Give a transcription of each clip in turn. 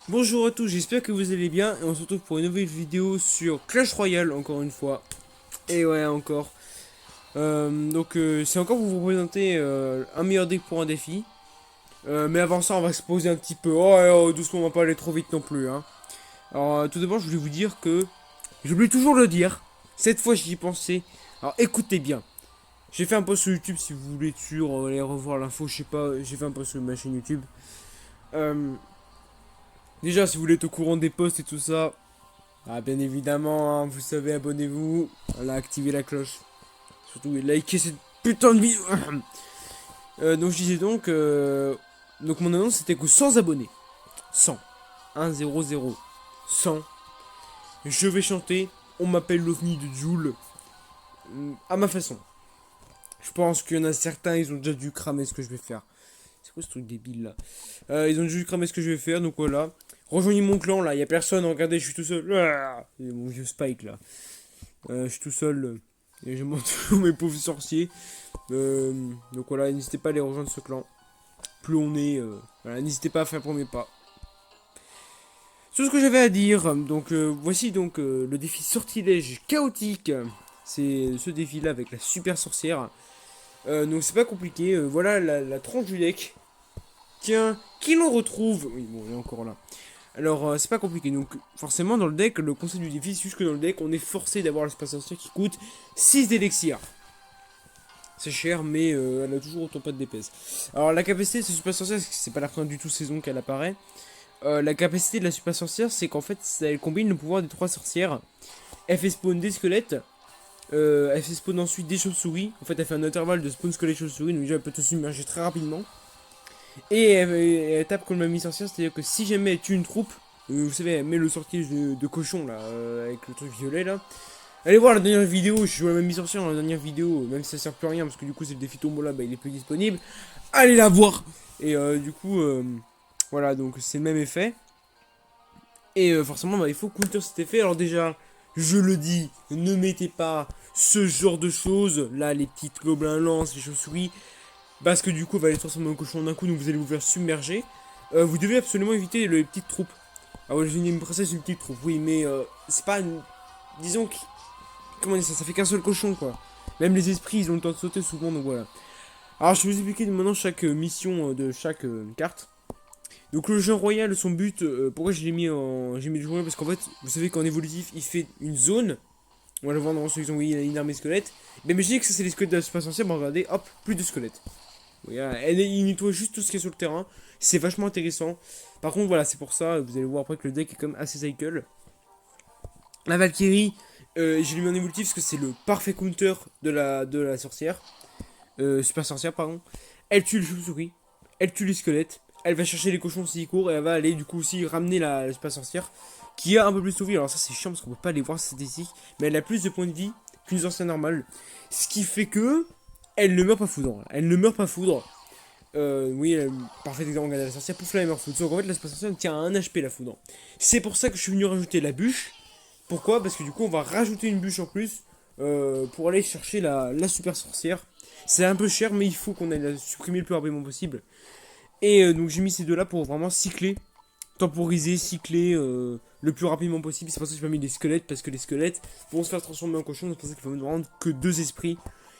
Bonjour à tous, j'espère que vous allez bien et on se retrouve pour une nouvelle vidéo sur Clash Royale encore une fois. Et ouais encore. C'est encore pour vous présenter un meilleur deck pour un défi. Mais avant ça on va se poser un petit peu. Doucement, on va pas aller trop vite non plus hein. Alors tout d'abord je voulais vous dire que j'oublie toujours de le dire. Cette fois j'y ai pensé. Alors écoutez bien. J'ai fait un post sur YouTube si vous voulez être sûr, aller revoir l'info, je sais pas, j'ai fait un post sur ma chaîne YouTube. Euh, Déjà si vous voulez être au courant des posts et tout ça. Ah, bien évidemment, hein, vous savez, abonnez-vous, voilà, activez la cloche. Surtout, likez cette putain de vidéo. Donc, je disais donc mon annonce c'était que 100 abonnés. 100. 1, 0, 0. 100. Je vais chanter. On m'appelle l'OVNI de Joule. À ma façon. Je pense qu'il y en a certains, ils ont déjà dû cramer ce que je vais faire. C'est quoi ce truc débile là? Ils ont déjà dû cramer ce que je vais faire, donc voilà. Rejoignez mon clan là, y a personne, regardez, je suis tout seul. Ah, c'est mon vieux Spike là. Je suis tout seul. Et je monte tous mes pauvres sorciers. Donc voilà, n'hésitez pas à les rejoindre ce clan. Plus on est, voilà, n'hésitez pas à faire le premier pas. C'est ce que j'avais à dire. Donc voici donc le défi sortilège chaotique. C'est ce défi là avec la super sorcière. Donc c'est pas compliqué. Voilà la tranche du deck. Tiens, qui l'on retrouve? Oui, bon, il est encore là. Alors, c'est pas compliqué. Donc, forcément, dans le deck, le concept du défi, c'est juste que dans le deck, on est forcé d'avoir l'espace sorcière qui coûte 6 d'élixirs. C'est cher, mais elle a toujours autant pas de DPS. Alors, la capacité de cette super sorcière, c'est pas la première du tout saison qu'elle apparaît. La capacité de la super sorcière, c'est qu'en fait, elle combine le pouvoir des 3 sorcières. Elle fait spawn des squelettes. Elle fait spawn ensuite des chauves-souris. En fait, elle fait un intervalle de spawn squelette chauve-souris. Donc, déjà, elle peut te submerger très rapidement. Et elle tape comme la mi-sorcière, c'est-à-dire que si jamais elle tue une troupe, vous savez, elle met le sortilège de cochon là, avec le truc violet là. Allez voir la dernière vidéo, je joue la même mi-sorcière dans la dernière vidéo, même si ça sert plus à rien parce que du coup c'est le défi tombola, bah il est plus disponible. Allez la voir. Et voilà, donc c'est le même effet. Et forcément, bah, il faut counter cet effet. Alors déjà, je le dis, ne mettez pas ce genre de choses, là les petites gobelins lances, les chauves-souris. Parce que du coup, on va les transformer en cochon d'un coup, donc vous allez vous faire submerger. Vous devez absolument éviter les petites troupes. Ah ouais, j'ai une princesse, une petite troupe, oui, mais c'est pas une... Disons que... Comment dire ça, ça fait qu'un seul cochon, quoi. Même les esprits, ils ont le temps de sauter souvent, donc voilà. Alors, je vais vous expliquer maintenant chaque mission de chaque carte. Donc le jeu royal, son but, pourquoi je l'ai mis en... J'ai mis le jeu royal parce qu'en fait, vous savez qu'en évolutif, il fait une zone. On va le voir dans ceux qui ont une armée squelette. Mais imaginez que ça c'est les squelettes de la super sorcière, bah regardez, hop, plus de squelettes. Voilà, il nettoie juste tout ce qui est sur le terrain. C'est vachement intéressant. Par contre, voilà, c'est pour ça. Vous allez voir après que le deck est quand même assez cycle. La Valkyrie, j'ai mis en évolutif parce que c'est le parfait counter de la sorcière. Super sorcière, pardon. Elle tue les chauves-souris. Elle tue les squelettes. Elle va chercher les cochons s'ils courent. Et elle va aller du coup aussi ramener la super sorcière. Qui a un peu plus de vie. Alors ça, c'est chiant parce qu'on peut pas aller voir ses statistiques. Mais elle a plus de points de vie qu'une sorcière normale. Ce qui fait que elle ne meurt pas foudre. Elle ne meurt pas foudre. Oui, parfait exemple, regardez la sorcière, pouf là, elle meurt foudre. Donc en fait, la sorcière tient à 1 HP la foudre. C'est pour ça que je suis venu rajouter la bûche. Pourquoi? Parce que du coup, on va rajouter une bûche en plus pour aller chercher la super sorcière. C'est un peu cher, mais il faut qu'on aille la supprimer le plus rapidement possible. Et donc, j'ai mis ces deux là pour vraiment cycler, temporiser, cycler le plus rapidement possible. C'est pour ça que j'ai pas mis des squelettes, parce que les squelettes vont se faire transformer en cochon. C'est pour ça qu'il faut me rendre que 2 esprits.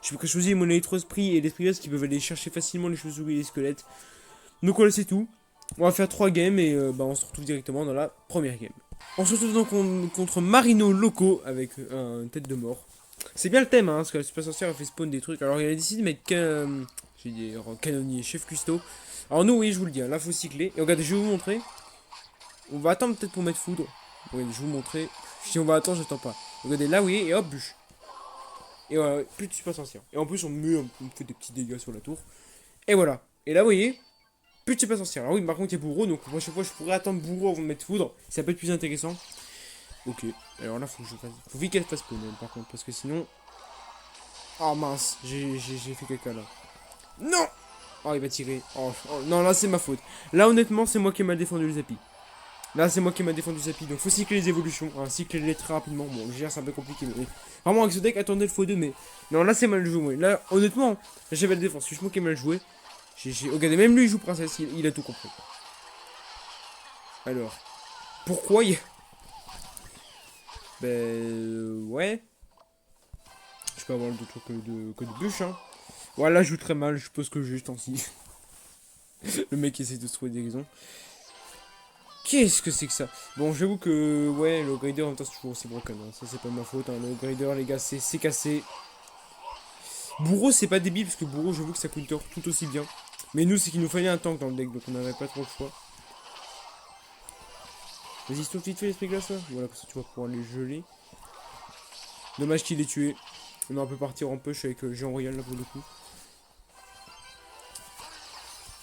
Je peux choisir mon électro esprit et l'esprit qui peuvent aller chercher facilement les chauves-souris et les squelettes. Donc voilà, c'est tout. On va faire 3 games et on se retrouve directement dans la première game. On se retrouve donc contre Marino Loco avec une tête de mort. C'est bien le thème, hein, parce que la super sorcière a fait spawn des trucs. Alors il a décidé de mettre j'ai dit canonnier, chef cuistot. Alors nous, oui, je vous le dis, hein, là faut cycler. Et regardez, je vais vous montrer. On va attendre peut-être pour mettre foudre. Oui, je vais vous montrer. Si on va attendre, j'attends pas. Regardez, là, oui, et hop, bûche. Et voilà, plus de super sorcière. Et en plus, on fait des petits dégâts sur la tour. Et voilà. Et là, vous voyez, plus de super sorcière. Alors oui, par contre, il y a bourreau, donc à chaque fois, je pourrais attendre bourreau avant de mettre foudre. Ça peut être plus intéressant. Ok. Alors là, faut que je fasse. Faut vite qu'elle fasse spawn, par contre, parce que sinon. Oh mince, j'ai fait caca là. Non. Oh, il va tirer. Non, là, c'est ma faute. Là, honnêtement, c'est moi qui ai mal défendu le Zapi. Là, c'est moi qui m'a défendu Zapi. Donc, faut cycler les évolutions. Hein, cycler les très rapidement. Bon, je gère, c'est un peu compliqué. Mais vraiment, avec ce deck, attendez le x2. Mais non, là, c'est mal joué. Là, honnêtement, j'ai mal défendu. C'est moi qui ai mal joué. Regardez, même lui, il joue princesse. Il a tout compris. Alors, Pourquoi il y a... Ben... ouais. Je peux avoir d'autres que de bûche, hein. Voilà, je joue très mal, je suppose que juste ainsi. Le mec essaie de se trouver des raisons. Qu'est-ce que c'est que ça? Bon, j'avoue que, ouais, le grader en même temps c'est toujours aussi broken, hein. Ça c'est pas ma faute, hein. Le grader, les gars, c'est cassé. Bourreau, c'est pas débile, parce que Bourreau, j'avoue que ça counter tout aussi bien. Mais nous, c'est qu'il nous fallait un tank dans le deck, donc on n'avait pas trop le choix. Vas-y, stop vite fait l'esprit glace là. Voilà, comme ça tu vas pouvoir les geler. Dommage qu'il ait tué. On aurait pu partir en push avec Géant Royal là pour le coup.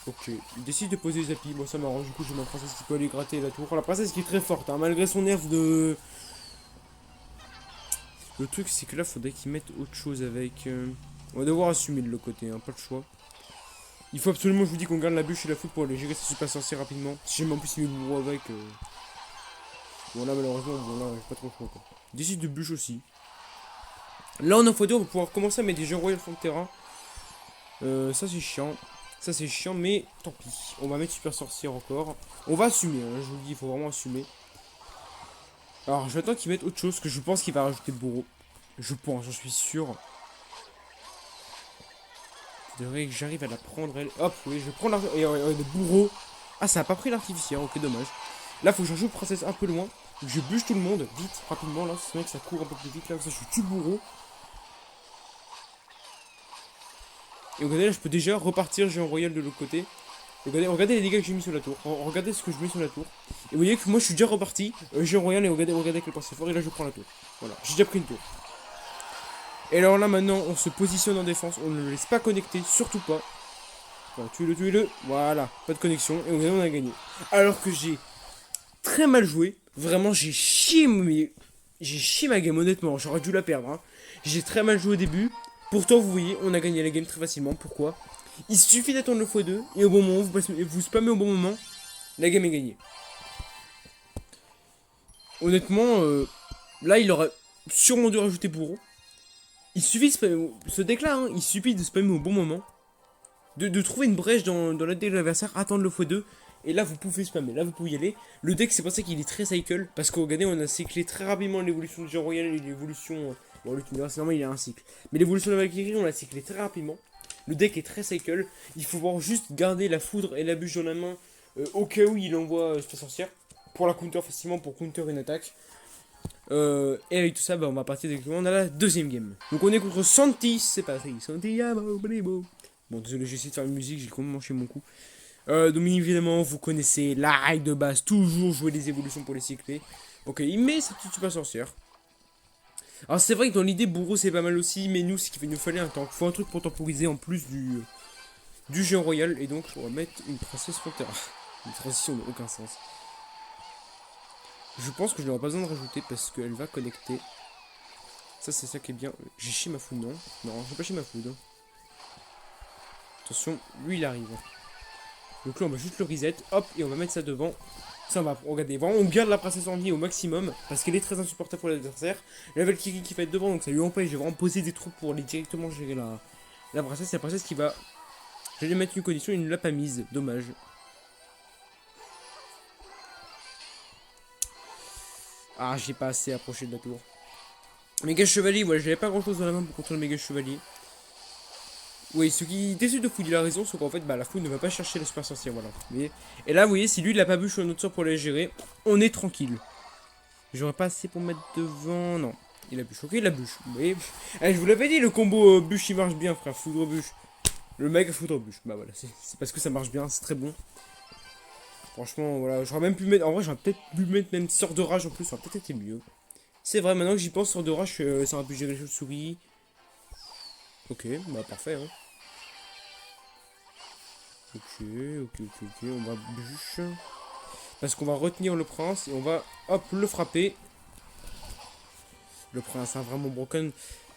Ok, il décide de poser les appuis. Bon, ça m'arrange. Du coup, j'ai ma princesse qui peut aller gratter la tour. La princesse qui est très forte, hein, malgré son nerf de. Le truc, c'est que là, faudrait qu'ils mettent autre chose avec. On va devoir assumer de l'autre côté, hein, pas le choix. Il faut absolument, je vous dis, qu'on garde la bûche et la foot pour aller gérer ce super sorcier rapidement. Si jamais en plus il met le bourreau avec. Bon, là, malheureusement, bon, là, j'ai pas trop le choix quoi. Il décide de bûche aussi. Là, en info 2, on va pouvoir commencer à mettre des jeux royaux fond de terrain. Ça, c'est chiant. Ça, c'est chiant, mais tant pis. On va mettre super sorcière encore. On va assumer, hein, je vous le dis, il faut vraiment assumer. Alors, j'attends qu'ils mettent autre chose, que je pense qu'il va rajouter le bourreau. Je pense, j'en suis sûr. Il faudrait que j'arrive à la prendre, elle. Hop, oui, je prends le bourreau. Ah, ça a pas pris l'artificiel, ok, dommage. Là, faut que j'en joue princesse un peu loin. Je bûche tout le monde, vite, rapidement, là. C'est vrai que ça court un peu plus vite, là, comme ça, je tue le bourreau. Et regardez, là, je peux déjà repartir Géant Royal de l'autre côté. Et regardez les dégâts que j'ai mis sur la tour. Regardez ce que je mets sur la tour. Et vous voyez que moi, je suis déjà reparti. Géant Royal, et regardez quel point c'est fort. Et là, je prends la tour. Voilà, j'ai déjà pris une tour. Et alors là, maintenant, on se positionne en défense. On ne le laisse pas connecter, surtout pas. Voilà, tuez-le. Voilà, pas de connexion. Et on a gagné. Alors que j'ai très mal joué. Vraiment, j'ai chié ma game, honnêtement. J'aurais dû la perdre, hein. J'ai très mal joué au début. Pourtant, vous voyez, on a gagné la game très facilement. Pourquoi? Il suffit d'attendre le x2 et au bon moment, vous spammez au bon moment, la game est gagnée. Honnêtement, là, il aurait sûrement dû rajouter bourreau. Il suffit de spammer, ce deck là, hein, il suffit de spammer au bon moment, de trouver une brèche dans la deck de l'adversaire, attendre le x2, et là vous pouvez spammer, là vous pouvez y aller. Le deck, c'est pour ça qu'il est très cycle, parce que regardez, on a cyclé très rapidement l'évolution de Géant Royal et l'évolution. Bon, lui, tu me diras, c'est normal, il a un cycle. Mais l'évolution de la Valkyrie, on l'a cyclé très rapidement. Le deck est très cycle. Il faut voir juste garder la foudre et la bûche dans la main au cas où il envoie cette sorcière. Pour la counter facilement, pour counter une attaque. Et avec tout ça, bah, on va partir directement dans la deuxième game. Donc on est contre Santi, c'est parti. Santiago, bon, désolé, j'ai essayé de faire une musique, j'ai complètement manché mon coup. Donc évidemment, vous connaissez la règle de base, toujours jouer des évolutions pour les cycler. Ok, il met sa petite super sorcière. Alors c'est vrai que dans l'idée, bourreau c'est pas mal aussi, mais nous, c'est qu'il nous fallait un tank. Faut un truc pour temporiser en plus du géant royal. Et donc, on va mettre une princesse Frontera. Une transition n'a aucun sens. Je pense que je n'aurai pas besoin de rajouter parce qu'elle va connecter. Ça, c'est ça qui est bien. J'ai chié ma food, non? Non, j'ai pas chié ma food. Attention, lui il arrive. Donc là, on va juste le reset. Hop, et on va mettre ça devant. Ça va, regardez, vraiment on garde la princesse en vie au maximum parce qu'elle est très insupportable pour l'adversaire. La Valkyrie qui va être devant, donc ça lui empêche de vraiment poser des troupes pour aller directement gérer la princesse. C'est la princesse qui va... Je vais lui mettre une condition, il ne l'a pas mise, dommage. Ah, j'ai pas assez approché de la tour. Méga chevalier, voilà, j'avais pas grand chose dans la main pour contrôler le méga chevalier. Oui, ce qui décide de fouiller la raison, c'est qu'en fait, bah, la foule ne va pas chercher la super sorcière, voilà. Et là, vous voyez, si lui, il a pas bûche sur notre sort pour la gérer, on est tranquille. J'aurais pas assez pour mettre devant, non. Il a bûche, ok, il a bûche. Vous voyez, je vous l'avais dit, le combo bûche, il marche bien, frère, foudre bûche. Le mec a foudre bûche, bah voilà, c'est parce que ça marche bien, c'est très bon. Franchement, voilà, j'aurais même pu mettre, en vrai, j'aurais peut-être pu mettre même sort de rage en plus, ça aurait peut-être été mieux. C'est vrai, maintenant que j'y pense, sort de rage, ça aurait pu gérer les choses souris. Ok, bah parfait, hein. Ok, on va bûche. Parce qu'on va retenir le prince et on va, hop, le frapper. Le prince, hein, vraiment broken.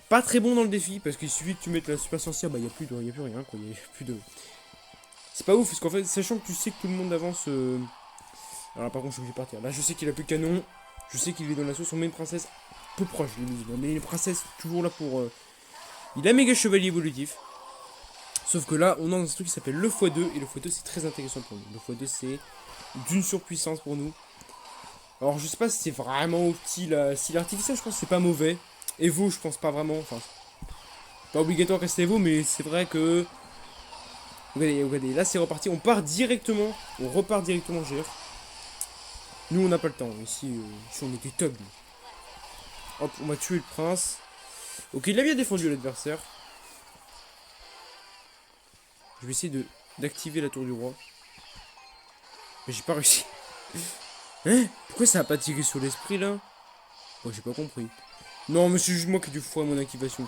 Pas très bon dans le défi, parce qu'il suffit que tu mettes la super sorcière, bah y a plus rien, quoi, y a plus de... C'est pas ouf, parce qu'en fait, sachant que tu sais que tout le monde avance... Alors là, par contre, je suis obligé de partir. Là, je sais qu'il a plus de canon, je sais qu'il est dans la sauce, on met une princesse peu proche, on met une princesse toujours là pour... Il a méga chevalier évolutif. Sauf que là, on a un truc qui s'appelle le x2, et le x2 c'est très intéressant pour nous. Le x2 c'est d'une surpuissance pour nous. Alors je sais pas si c'est vraiment style artificiel, je pense que c'est pas mauvais. Evo, je pense pas vraiment. Enfin, pas obligatoire de rester Evo, mais c'est vrai que. Regardez, regardez, là c'est reparti. On part directement. On repart directement GF. Nous on n'a pas le temps. Ici on était top. Hop, on va tuer le prince. Ok, il a bien défendu l'adversaire. Je vais essayer d'activer la tour du roi. Mais j'ai pas réussi. Hein? Pourquoi ça a pas tiré sur l'esprit là? Oh, j'ai pas compris. Non, mais c'est juste moi qui ai dû foirer mon activation.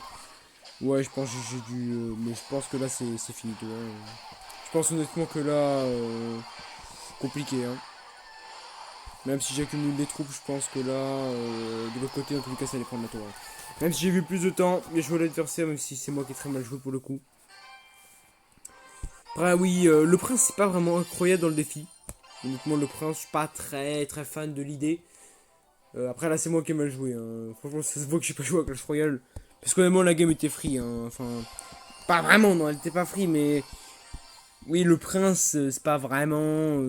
Ouais, je pense que j'ai dû. Mais je pense que là c'est fini. Tu vois. Je pense honnêtement que là. Compliqué, hein. Même si j'accumule des troupes, je pense que là. De l'autre côté, en tout cas, ça allait prendre la tour. Hein. Même si j'ai vu plus de temps, mais je vois l'adversaire, même si c'est moi qui ai très mal joué pour le coup. Après, oui, le prince, c'est pas vraiment incroyable dans le défi. Honnêtement, le prince, je suis pas très fan de l'idée. Après, là, c'est moi qui ai mal joué. Hein. Franchement, ça se voit que j'ai pas joué à Clash Royale. Parce qu'honnêtement, la game était free. Hein. Enfin, pas vraiment, non, elle était pas free, mais. Oui, le prince, c'est pas vraiment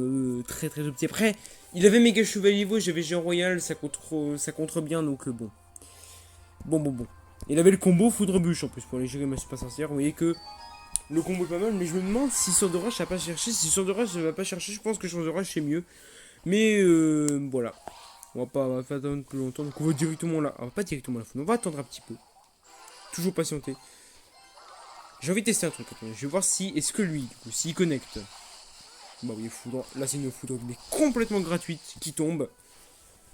très petit. Après, il avait méga chevalier niveau, j'avais géant royal, ça contre bien, donc bon. Bon. Il avait le combo foudre bûche en plus pour aller gérer ma super sorcière. Vous voyez que le combo est pas mal, mais je me demande si Sword of Rush ça va pas chercher. Si Sword of Rush ça va pas chercher, je pense que Sword of Rush c'est mieux. Mais voilà. On va pas attendre plus longtemps, donc on va directement là. On va pas directement là, on va attendre un petit peu. Toujours patienter. J'ai envie de tester un truc, attendez. Je vais voir si, est-ce que lui, du coup, s'il connecte. Bah oui, foudre. Là, c'est une foudre mais complètement gratuite qui tombe.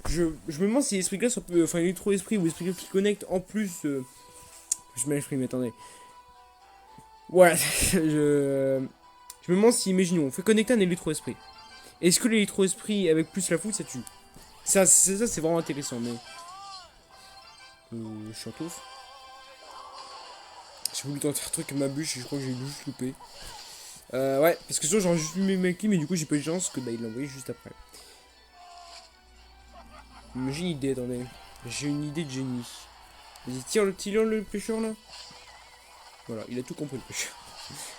Je me demande si Esprit Glace, enfin, Électro-Esprit ou Esprit Glace qui connecte en plus. Je m'exprime, attendez. Voilà, je me demande si, imaginons, on fait connecter un Électro-Esprit. Est-ce que l'Électro-Esprit avec plus la foudre, ça tue? Ça, c'est vraiment intéressant, mais. Je suis en touffe. J'ai voulu tenter un truc avec ma bûche et je crois que j'ai juste loupé. Ouais, parce que sinon j'aurais juste mis mes clés, mais du coup j'ai pas eu de chance que bah, il l'a envoyé juste après. Mais j'ai une idée, attendez. J'ai une idée de génie. Vas-y, tire le petit lion, le pêcheur là. Voilà, il a tout compris le pêcheur.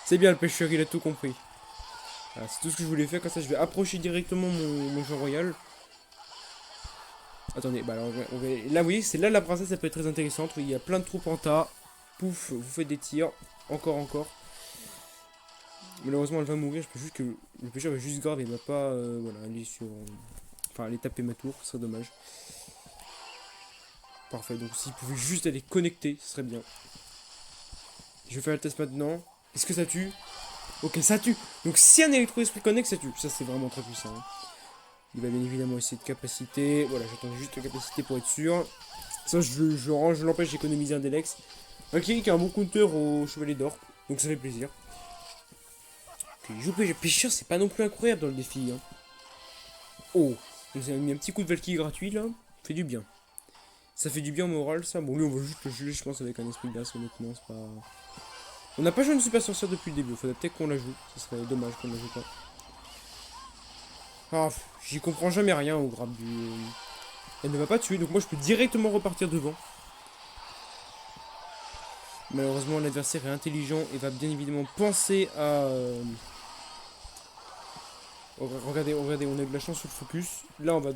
C'est bien le pêcheur, il a tout compris. Voilà, c'est tout ce que je voulais faire, comme ça je vais approcher directement mon jeu royal. Attendez, bah alors on va... Là, vous voyez, c'est là la princesse, ça peut être très intéressante. Il y a plein de troupes en tas. Pouf, vous faites des tirs. Encore. Malheureusement, elle va mourir. Je peux juste que le pêcheur va juste grave et il va pas voilà, aller sur. Enfin, aller taper ma tour, ce serait dommage. Parfait, donc s'il pouvait juste aller connecter, ce serait bien. Je vais faire le test maintenant. Est-ce que ça tue? Ok, ça tue. Donc si un électro-esprit connecte, ça tue. Ça, c'est vraiment très puissant. Hein. Il va bien évidemment essayer de capacité. Voilà, j'attends juste la capacité pour être sûr. Ça, je l'empêche d'économiser un Delex. Valkyrie qui a un bon counter au chevalier d'or. Donc ça fait plaisir. Ok, jouer pêcheur, c'est pas non plus incroyable dans le défi. Hein. Oh, on a mis un petit coup de Valkyrie gratuit là. Fait du bien. Ça fait du bien au moral ça. Bon, lui on va juste le geler, je pense, avec un esprit de glace, honnêtement. C'est pas. On n'a pas joué une super sorcière depuis le début. Faudrait peut-être qu'on la joue. Ce serait dommage qu'on la joue pas. Ah, j'y comprends jamais rien au grab du. Elle ne va pas tuer, donc moi je peux directement repartir devant. Malheureusement, l'adversaire est intelligent et va bien évidemment penser à. Regardez, on a eu de la chance sur le focus. Là, on va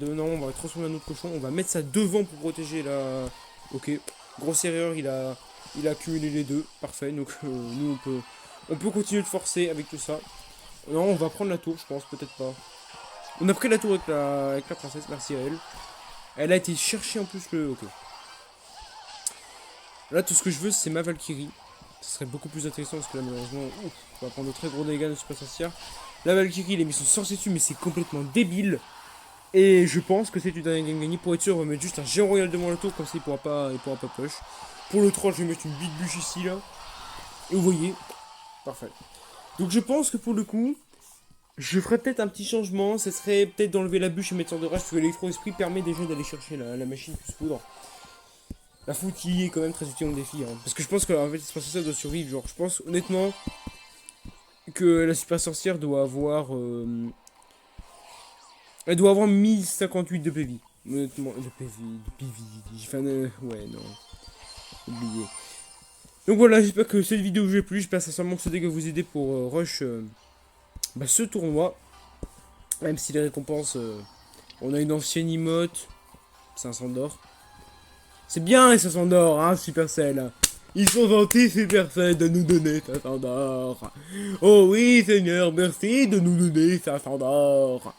transformer un autre cochon. On va mettre ça devant pour protéger la. Ok, grosse erreur, il a accumulé les deux. Parfait, donc nous on peut continuer de forcer avec tout ça. Non, on va prendre la tour, je pense, peut-être pas. On a pris la tour avec la princesse, merci à elle. Elle a été chercher en plus le. Ok. Là, tout ce que je veux, c'est ma Valkyrie. Ce serait beaucoup plus intéressant parce que là, malheureusement, on va prendre de très gros dégâts de super sorcière. La Valkyrie, il a mis son sorcier dessus, mais c'est complètement débile. Et je pense que c'est une dernière game gagnée. Pour être sûr, on va mettre juste un géant royal devant la tour, comme ça il pourra pas push. Pour le 3, je vais mettre une bite bûche ici, là. Et vous voyez, parfait. Donc je pense que pour le coup, je ferais peut-être un petit changement. Ce serait peut-être d'enlever la bûche et mettre sur de rage, parce que l'électro-esprit permet déjà d'aller chercher la machine plus foudre. La foudre qui est quand même très utile en défi. Hein. Parce que je pense que en fait, c'est pas ça doit survivre. Genre, je pense honnêtement que la super sorcière doit avoir. Elle doit avoir 1058 de PV. Honnêtement, de PV. Enfin, ouais, non. Oublié. Donc voilà, j'espère que cette vidéo vous a plu. J'espère sincèrement que ce dégât vous aider pour rush ce tournoi. Même si les récompenses On a une ancienne emote. 500 d'or. C'est bien les 500 d'or, hein, Supercell. Ils sont gentils, Supercell, de nous donner 500 d'or. Oh oui, Seigneur, merci de nous donner 500 d'or.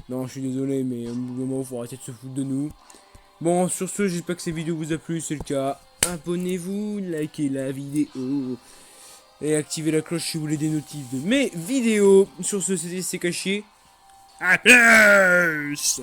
Non, je suis désolé, mais à un moment, faut arrêter de se foutre de nous. Bon, sur ce, j'espère que cette vidéo vous a plu. C'est le cas, abonnez-vous, likez la vidéo. Et activez la cloche si vous voulez des notifs de mes vidéos. Sur ce, c'était C'est Caché. A plus.